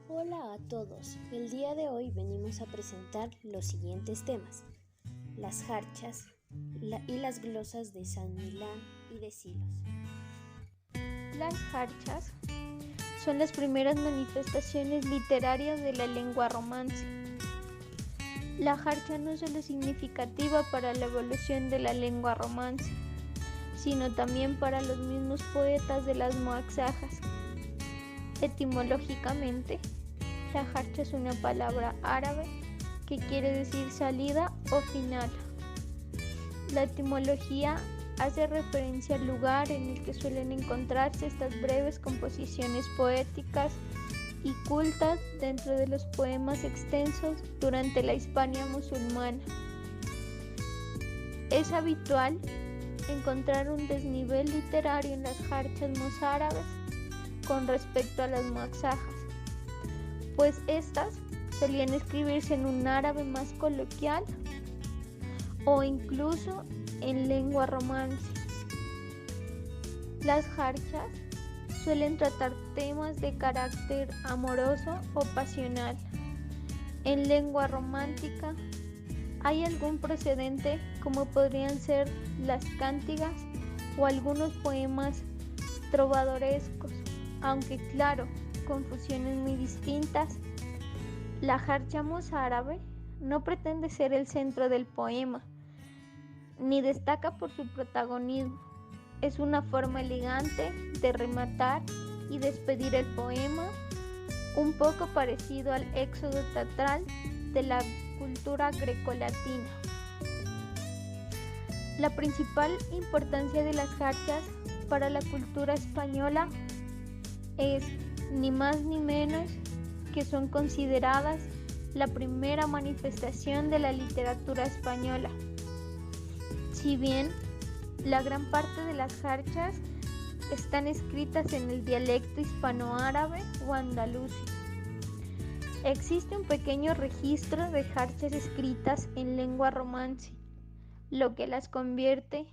Hola a todos, el día de hoy venimos a presentar los siguientes temas: las jarchas y las glosas de San Millán y de Silos. Las jarchas son las primeras manifestaciones literarias de la lengua romance. La jarcha no solo es significativa para la evolución de la lengua romance, sino también para los mismos poetas de las moaxajas. Etimológicamente, la jarcha es una palabra árabe que quiere decir salida o final. La etimología hace referencia al lugar en el que suelen encontrarse estas breves composiciones poéticas y cultas dentro de los poemas extensos durante la Hispania musulmana. Es habitual encontrar un desnivel literario en las jarchas mozárabes con respecto a las moaxajas, pues estas solían escribirse en un árabe más coloquial o incluso en lengua romance. Las jarchas suelen tratar temas de carácter amoroso o pasional. En lengua romántica hay algún precedente, como podrían ser las cántigas o algunos poemas trovadorescos, aunque claro, con fusiones muy distintas. La jarcha mozárabe no pretende ser el centro del poema, ni destaca por su protagonismo. Es una forma elegante de rematar y despedir el poema, un poco parecido al éxodo teatral de la cultura grecolatina. La principal importancia de las jarchas para la cultura española es ni más ni menos que son consideradas la primera manifestación de la literatura española. Si bien la gran parte de las jarchas están escritas en el dialecto hispanoárabe o andalusí, existe un pequeño registro de jarchas escritas en lengua romance, lo que las convierte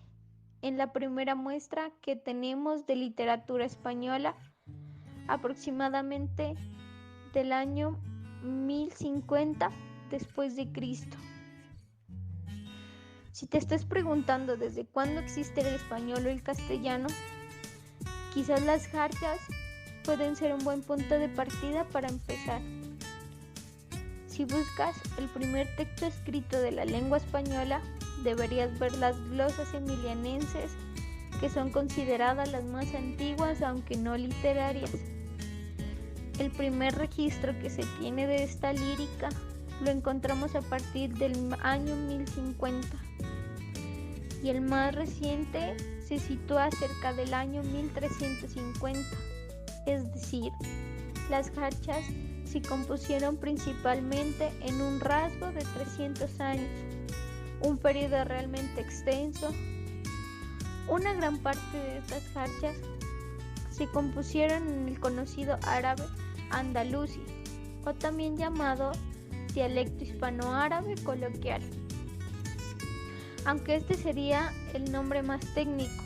en la primera muestra que tenemos de literatura española, aproximadamente del año 1050 después de Cristo. Si te estás preguntando desde cuándo existe el español o el castellano, quizás las jarchas pueden ser un buen punto de partida para empezar. Si buscas el primer texto escrito de la lengua española, deberías ver las glosas emilianenses, que son consideradas las más antiguas, aunque no literarias. El primer registro que se tiene de esta lírica lo encontramos a partir del año 1050 y el más reciente se sitúa cerca del año 1350, es decir, las jarchas se compusieron principalmente en un rasgo de 300 años, un periodo realmente extenso. Una gran parte de estas jarchas se compusieron en el conocido árabe andalusí, o también llamado dialecto hispanoárabe coloquial, aunque este sería el nombre más técnico.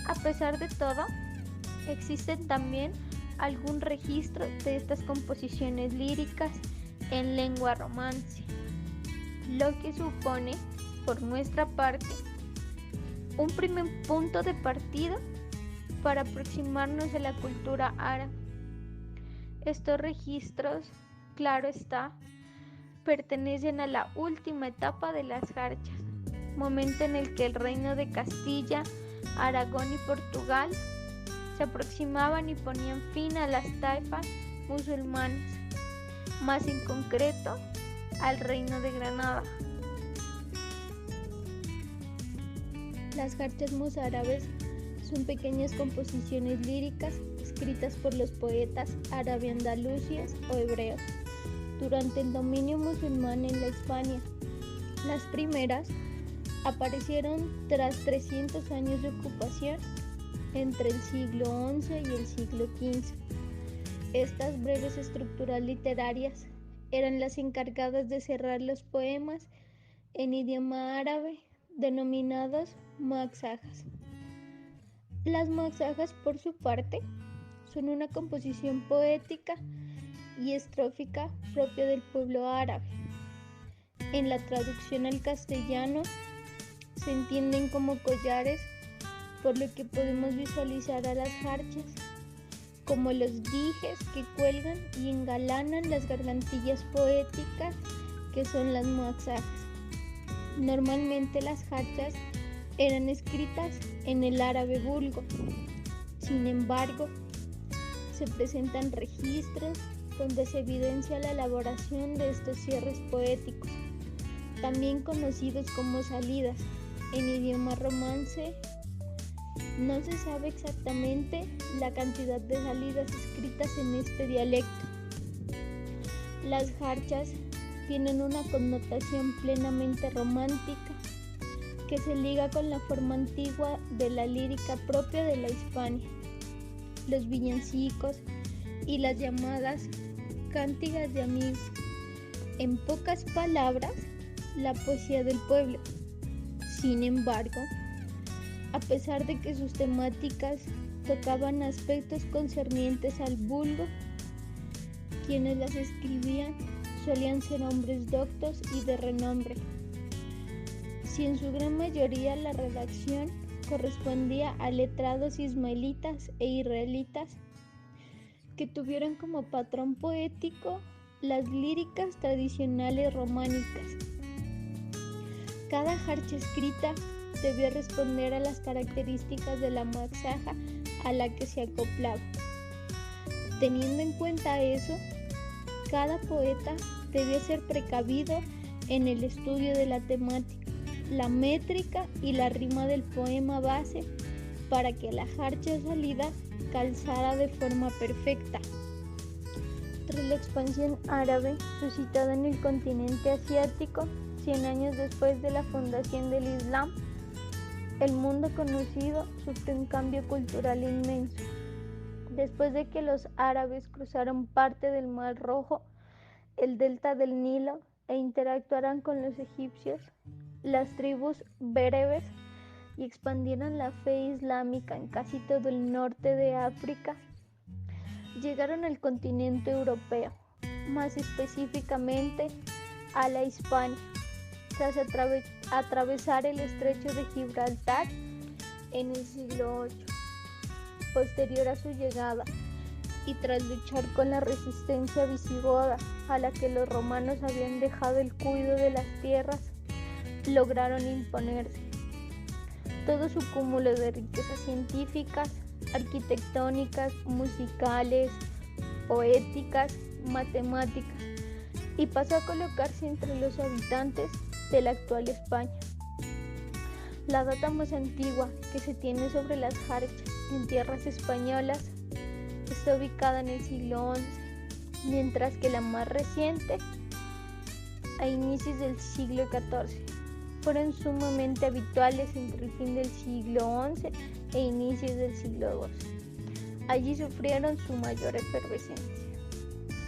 A pesar de todo, existen también algún registro de estas composiciones líricas en lengua romance, lo que supone, por nuestra parte, un primer punto de partida para aproximarnos a la cultura árabe. Estos registros, claro está, pertenecen a la última etapa de las jarchas, momento en el que el reino de Castilla, Aragón y Portugal se aproximaban y ponían fin a las taifas musulmanas, más en concreto al reino de Granada. Las jarchas mozárabes son pequeñas composiciones líricas escritas por los poetas árabe-andaluses o hebreos durante el dominio musulmán en la Hispania. Las primeras aparecieron tras 300 años de ocupación entre el siglo XI y el siglo XV. Estas breves estructuras literarias eran las encargadas de cerrar los poemas en idioma árabe denominados moaxajas. Las moaxajas, por su parte, son una composición poética y estrófica propia del pueblo árabe. En la traducción al castellano se entienden como collares, por lo que podemos visualizar a las jarchas como los dijes que cuelgan y engalanan las gargantillas poéticas que son las muaxajas. Normalmente las jarchas eran escritas en el árabe vulgo. Sin embargo, se presentan registros donde se evidencia la elaboración de estos cierres poéticos, también conocidos como salidas en idioma romance. No se sabe exactamente la cantidad de salidas escritas en este dialecto. Las jarchas tienen una connotación plenamente romántica que se liga con la forma antigua de la lírica propia de la Hispania, los villancicos y las llamadas cántigas de amigos. En pocas palabras, la poesía del pueblo. Sin embargo, a pesar de que sus temáticas tocaban aspectos concernientes al vulgo, quienes las escribían solían ser hombres doctos y de renombre. Si en su gran mayoría la redacción correspondía a letrados ismaelitas e israelitas que tuvieran como patrón poético las líricas tradicionales románicas. Cada jarcha escrita debía responder a las características de la muaxaja a la que se acoplaba. Teniendo en cuenta eso, cada poeta debía ser precavido en el estudio de la temática, la métrica y la rima del poema base para que la jarcha salida calzara de forma perfecta. Tras la expansión árabe suscitada en el continente asiático, 100 años después de la fundación del Islam, el mundo conocido sufrió un cambio cultural inmenso. Después de que los árabes cruzaron parte del Mar Rojo, el delta del Nilo e interactuaran con los egipcios, las tribus bereberes y expandieron la fe islámica en casi todo el norte de África, llegaron al continente europeo, más específicamente a la Hispania, tras atravesar el estrecho de Gibraltar en el siglo VIII. Posterior a su llegada y tras luchar con la resistencia visigoda a la que los romanos habían dejado el cuidado de las tierras, lograron imponerse. Todo su cúmulo de riquezas científicas, arquitectónicas, musicales, poéticas, matemáticas, y pasó a colocarse entre los habitantes de la actual España. La data más antigua que se tiene sobre las jarchas en tierras españolas está ubicada en el siglo XI, mientras que la más reciente, a inicios del siglo XIV, fueron sumamente habituales entre el fin del siglo XI e inicios del siglo XII. Allí sufrieron su mayor efervescencia.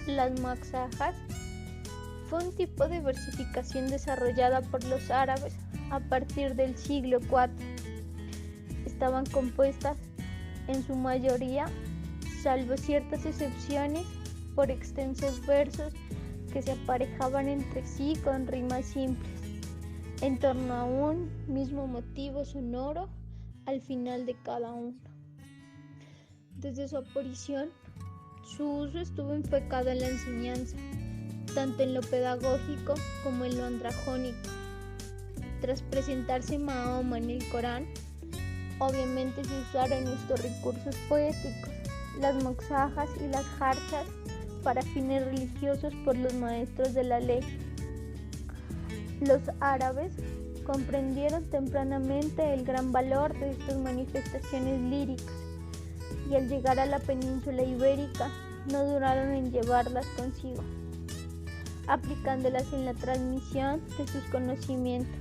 Las muaxajas fue un tipo de versificación desarrollada por los árabes a partir del siglo IV. Estaban compuestas en su mayoría, salvo ciertas excepciones, por extensos versos que se aparejaban entre sí con rimas simples, en torno a un mismo motivo sonoro al final de cada uno. Desde su aparición, su uso estuvo enfocado en la enseñanza, tanto en lo pedagógico como en lo andrajónico. Tras presentarse Mahoma en el Corán, obviamente se usaron estos recursos poéticos, las muaxajas y las jarchas, para fines religiosos por los maestros de la ley. Los árabes comprendieron tempranamente el gran valor de estas manifestaciones líricas y al llegar a la península ibérica no duraron en llevarlas consigo, aplicándolas en la transmisión de sus conocimientos.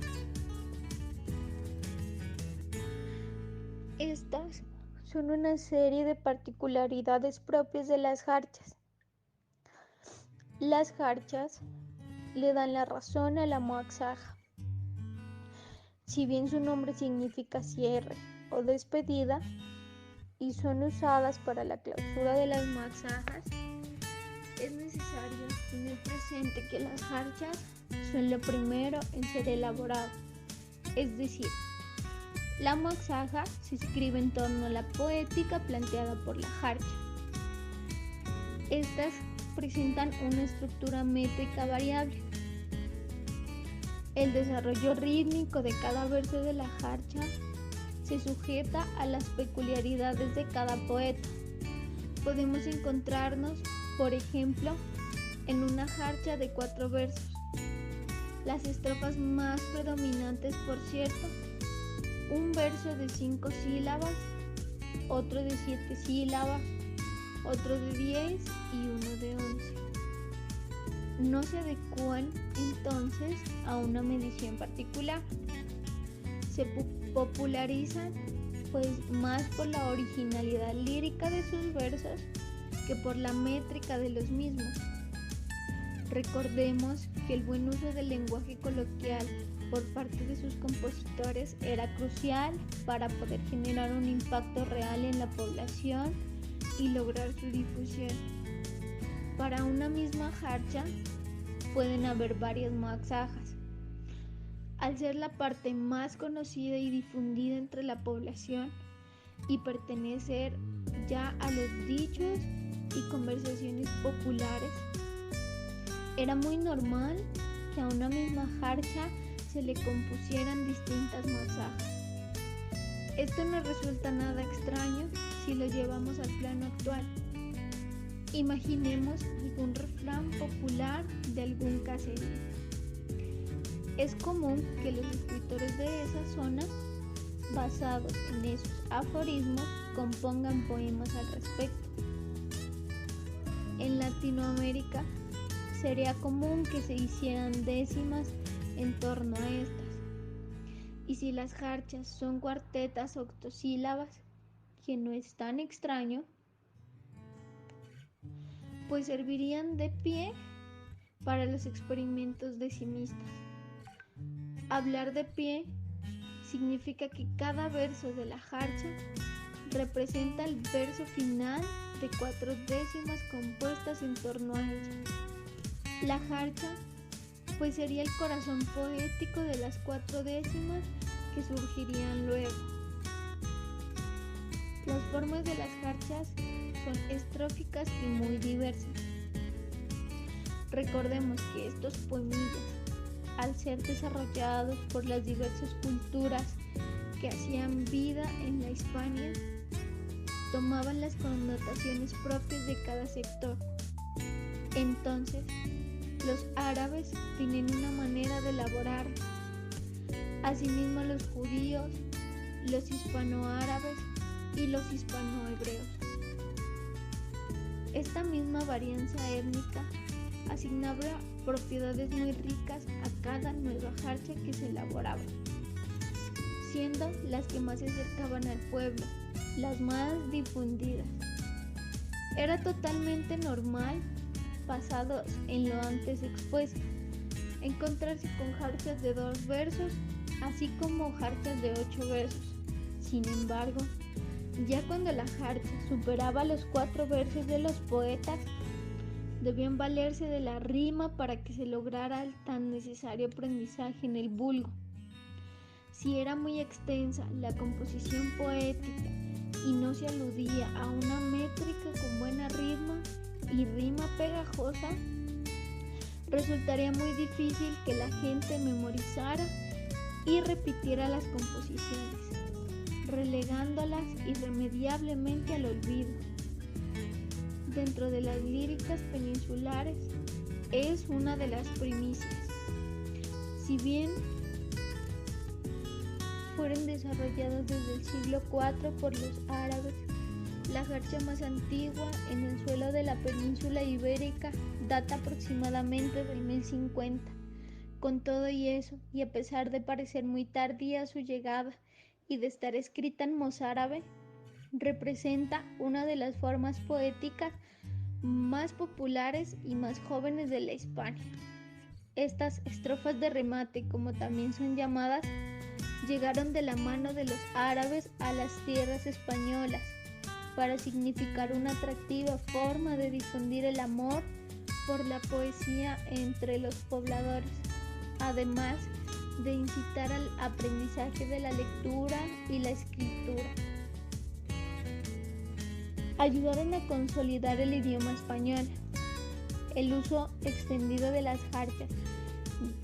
Estas son una serie de particularidades propias de las jarchas. Las jarchas le dan la razón a la muaxaja. Si bien su nombre significa cierre o despedida, y son usadas para la clausura de las masajas, es necesario tener presente que las jarchas son lo primero en ser elaborado. Es decir, la masaja se escribe en torno a la poética planteada por la jarcha. Estas presentan una estructura métrica variable. El desarrollo rítmico de cada verso de la jarcha se sujeta a las peculiaridades de cada poeta. Podemos encontrarnos, por ejemplo, en una jarcha de 4 versos. Las estrofas más predominantes, por cierto, un verso de 5 sílabas, otro de 7 sílabas, otro de 10 y uno de 11. No se adecúan entonces a una medición particular. Se popularizan pues más por la originalidad lírica de sus versos que por la métrica de los mismos. Recordemos que el buen uso del lenguaje coloquial por parte de sus compositores era crucial para poder generar un impacto real en la población y lograr su difusión. Para una misma jarcha pueden haber varias masajas. Al ser la parte más conocida y difundida entre la población y pertenecer ya a los dichos y conversaciones populares, era muy normal que a una misma jarcha se le compusieran distintas masajas. Esto no resulta nada extraño si lo llevamos al plano actual. Imaginemos algún refrán popular de algún caserío. Es común que los escritores de esa zona, basados en esos aforismos, compongan poemas al respecto. En Latinoamérica sería común que se hicieran décimas en torno a estas. Y si las jarchas son cuartetas octosílabas, que no es tan extraño, pues servirían de pie para los experimentos decimistas. Hablar de pie significa que cada verso de la jarcha representa el verso final de 4 décimas compuestas en torno a ella. La jarcha pues sería el corazón poético de las 4 décimas que surgirían luego. Las formas de las jarchas son estróficas y muy diversas. Recordemos que estos poemillas, al ser desarrollados por las diversas culturas que hacían vida en la Hispania, tomaban las connotaciones propias de cada sector. Entonces, los árabes tienen una manera de elaborar. Asimismo, los judíos, los hispanoárabes y los hispanohebreos. Esta misma varianza étnica asignaba propiedades muy ricas a cada nueva jarcha que se elaboraba, siendo las que más se acercaban al pueblo, las más difundidas. Era totalmente normal, basados en lo antes expuesto, encontrarse con jarchas de 2 versos, así como jarchas de 8 versos. Sin embargo, ya cuando la jarcha superaba los 4 versos de los poetas, debían valerse de la rima para que se lograra el tan necesario aprendizaje en el vulgo. Si era muy extensa la composición poética y no se aludía a una métrica con buena rima y rima pegajosa, resultaría muy difícil que la gente memorizara y repitiera las composiciones, relegándolas irremediablemente al olvido. Dentro de las líricas peninsulares es una de las primicias. Si bien fueron desarrolladas desde el siglo IV por los árabes, la jarcha más antigua en el suelo de la península ibérica data aproximadamente del 1050. Con todo y eso, y a pesar de parecer muy tardía su llegada y de estar escrita en mozárabe, representa una de las formas poéticas más populares y más jóvenes de la Hispania. Estas estrofas de remate, como también son llamadas, llegaron de la mano de los árabes a las tierras españolas para significar una atractiva forma de difundir el amor por la poesía entre los pobladores, además de incitar al aprendizaje de la lectura y la escritura. Ayudaron a consolidar el idioma español. El uso extendido de las jarchas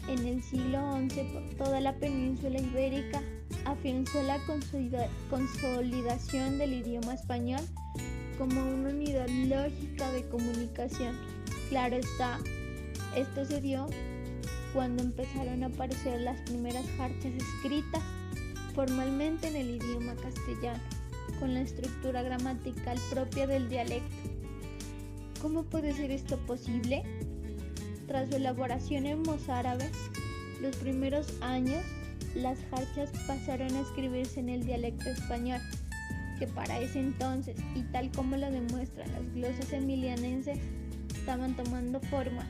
en el siglo XI por toda la península ibérica afianzó la consolidación del idioma español como una unidad lógica de comunicación. Claro está, esto se dio cuando empezaron a aparecer las primeras jarchas escritas formalmente en el idioma castellano, con la estructura gramatical propia del dialecto. ¿Cómo puede ser esto posible? Tras su elaboración en mozárabe, los primeros años, las jarchas pasaron a escribirse en el dialecto español, que para ese entonces, y tal como lo demuestran las glosas emilianenses, estaban tomando forma.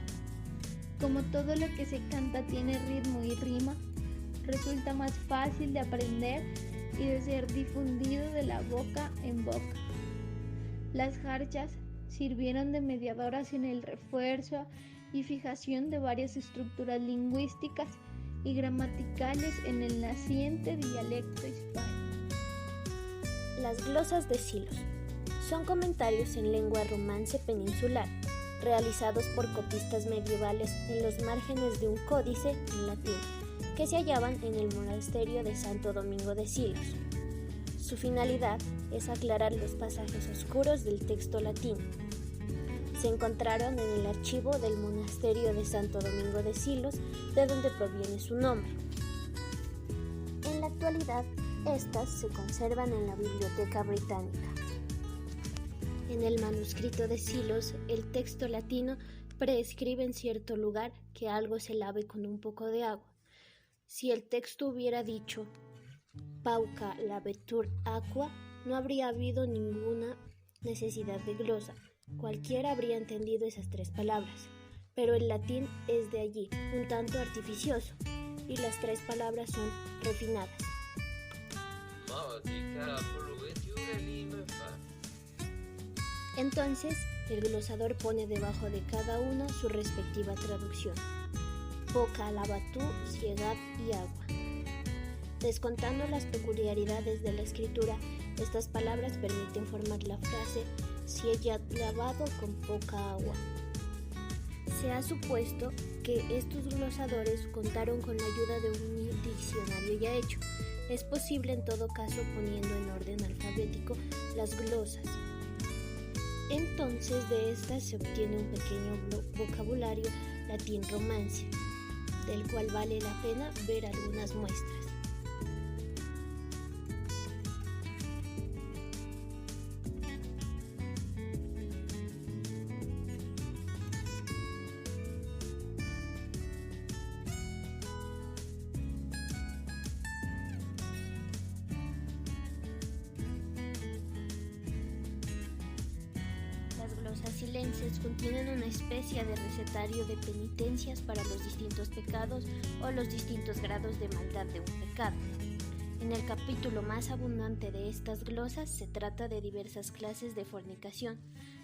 Como todo lo que se canta tiene ritmo y rima, resulta más fácil de aprender y de ser difundido de la boca en boca. Las jarchas sirvieron de mediadoras en el refuerzo y fijación de varias estructuras lingüísticas y gramaticales en el naciente dialecto hispano. Las glosas de Silos son comentarios en lengua romance peninsular, realizados por copistas medievales en los márgenes de un códice en latín, que se hallaban en el monasterio de Santo Domingo de Silos. Su finalidad es aclarar los pasajes oscuros del texto latino. Se encontraron en el archivo del monasterio de Santo Domingo de Silos, de donde proviene su nombre. En la actualidad, estas se conservan en la Biblioteca Británica. En el manuscrito de Silos, el texto latino prescribe en cierto lugar que algo se lave con un poco de agua. Si el texto hubiera dicho pauca lavetur aqua, no habría habido ninguna necesidad de glosa. Cualquiera habría entendido esas tres palabras, pero el latín es de allí un tanto artificioso y las tres palabras son refinadas. Entonces, el glosador pone debajo de cada uno su respectiva traducción. Poca lavatú, ciegad y agua. Descontando las peculiaridades de la escritura, estas palabras permiten formar la frase si ella lavado con poca agua. Se ha supuesto que estos glosadores contaron con la ayuda de un diccionario ya hecho. Es posible en todo caso poniendo en orden alfabético las glosas. Entonces de estas se obtiene un pequeño vocabulario latín romance, del cual vale la pena ver algunas muestras. Las silences contienen una especie de recetario de penitencias para los distintos pecados o los distintos grados de maldad de un pecado. En el capítulo más abundante de estas glosas se trata de diversas clases de fornicación,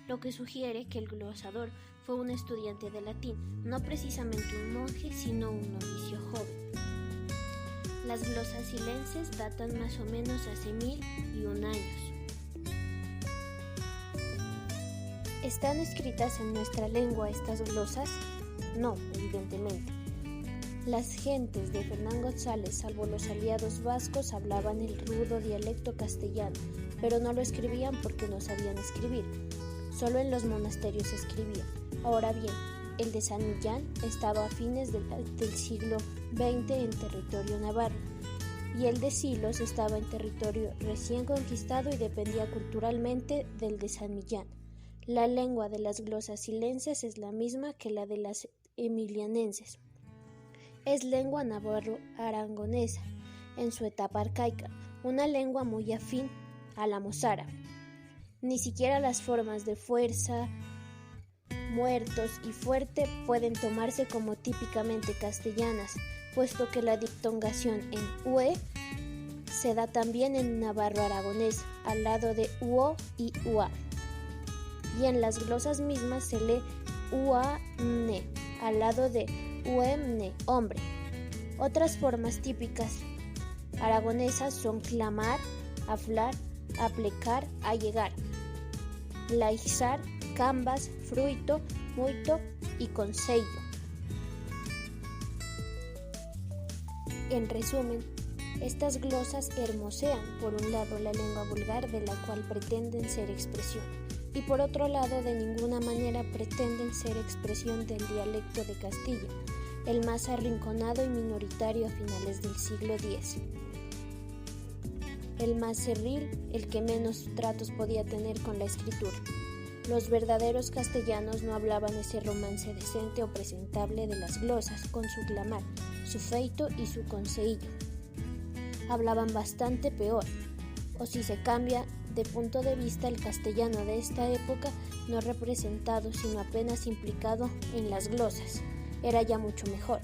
lo que sugiere que el glosador fue un estudiante de latín, no precisamente un monje, sino un novicio joven. Las glosas silences datan más o menos hace 1001 años. ¿Están escritas en nuestra lengua estas glosas? No, evidentemente. Las gentes de Fernán González, salvo los aliados vascos, hablaban el rudo dialecto castellano, pero no lo escribían porque no sabían escribir. Solo en los monasterios se escribía. Ahora bien, el de San Millán estaba a fines del siglo XX en territorio navarro, y el de Silos estaba en territorio recién conquistado y dependía culturalmente del de San Millán. La lengua de las glosas silenses es la misma que la de las emilianenses. Es lengua navarro-aragonesa, en su etapa arcaica, una lengua muy afín a la mozárabe. Ni siquiera las formas de fuerza, muertos y fuerte pueden tomarse como típicamente castellanas, puesto que la diptongación en ue Se da también en navarro aragonés, al lado de uo y ua. Y en las glosas mismas se lee ua-ne, al lado de uem-ne, hombre. Otras formas típicas aragonesas son clamar, aflar, aplecar, allegar, laixar, cambas, fruito, muito y consello. En resumen, estas glosas hermosean, por un lado, la lengua vulgar de la cual pretenden ser expresión, y por otro lado, de ninguna manera pretenden ser expresión del dialecto de Castilla, el más arrinconado y minoritario a finales del siglo X. El más cerril, el que menos tratos podía tener con la escritura. Los verdaderos castellanos no hablaban ese romance decente o presentable de las glosas, con su clamar, su feito y su conseillo. Hablaban bastante peor, o si se cambia de punto de vista, el castellano de esta época, no representado sino apenas implicado en las glosas, era ya mucho mejor.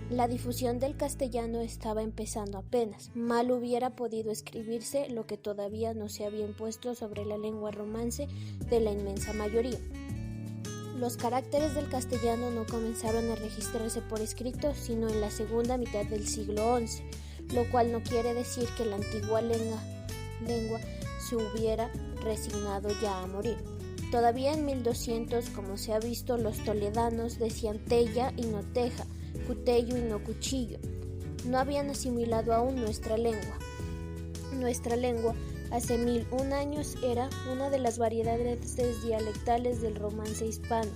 La difusión del castellano estaba empezando apenas. Mal hubiera podido escribirse lo que todavía no se había impuesto sobre la lengua romance de la inmensa mayoría. Los caracteres del castellano no comenzaron a registrarse por escrito sino en la segunda mitad del siglo XI, lo cual no quiere decir que la antigua lengua se hubiera resignado ya a morir. Todavía en 1200, como se ha visto, los toledanos decían tella y no teja, cutello y no cuchillo. No habían asimilado aún nuestra lengua. Nuestra lengua, hace 1001 años, era una de las variedades dialectales del romance hispano,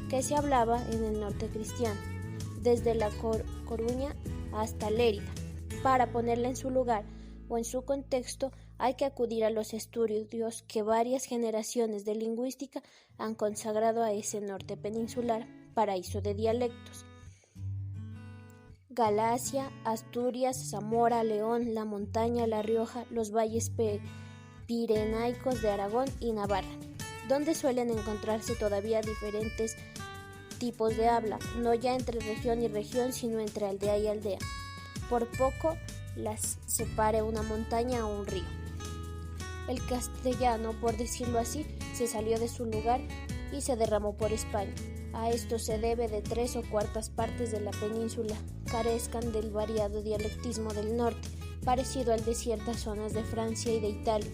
que se hablaba en el norte cristiano, desde La Coruña hasta Lérida. Para ponerla en su lugar o en su contexto, hay que acudir a los estudios que varias generaciones de lingüística han consagrado a ese norte peninsular, paraíso de dialectos. Galacia, Asturias, Zamora, León, La Montaña, La Rioja, los valles pirenaicos de Aragón y Navarra, donde suelen encontrarse todavía diferentes tipos de habla, no ya entre región y región, sino entre aldea y aldea. Por poco las separe una montaña o un río. El castellano, por decirlo así, se salió de su lugar y se derramó por España. A esto se debe de 3 o 4 partes de la península carezcan del variado dialectismo del norte, parecido al de ciertas zonas de Francia y de Italia.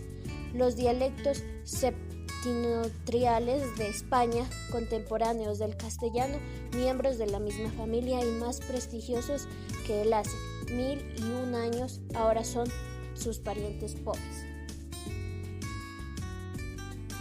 Los dialectos septentrionales de España, contemporáneos del castellano, miembros de la misma familia y más prestigiosos que él hace 1001 años, ahora son sus parientes pobres.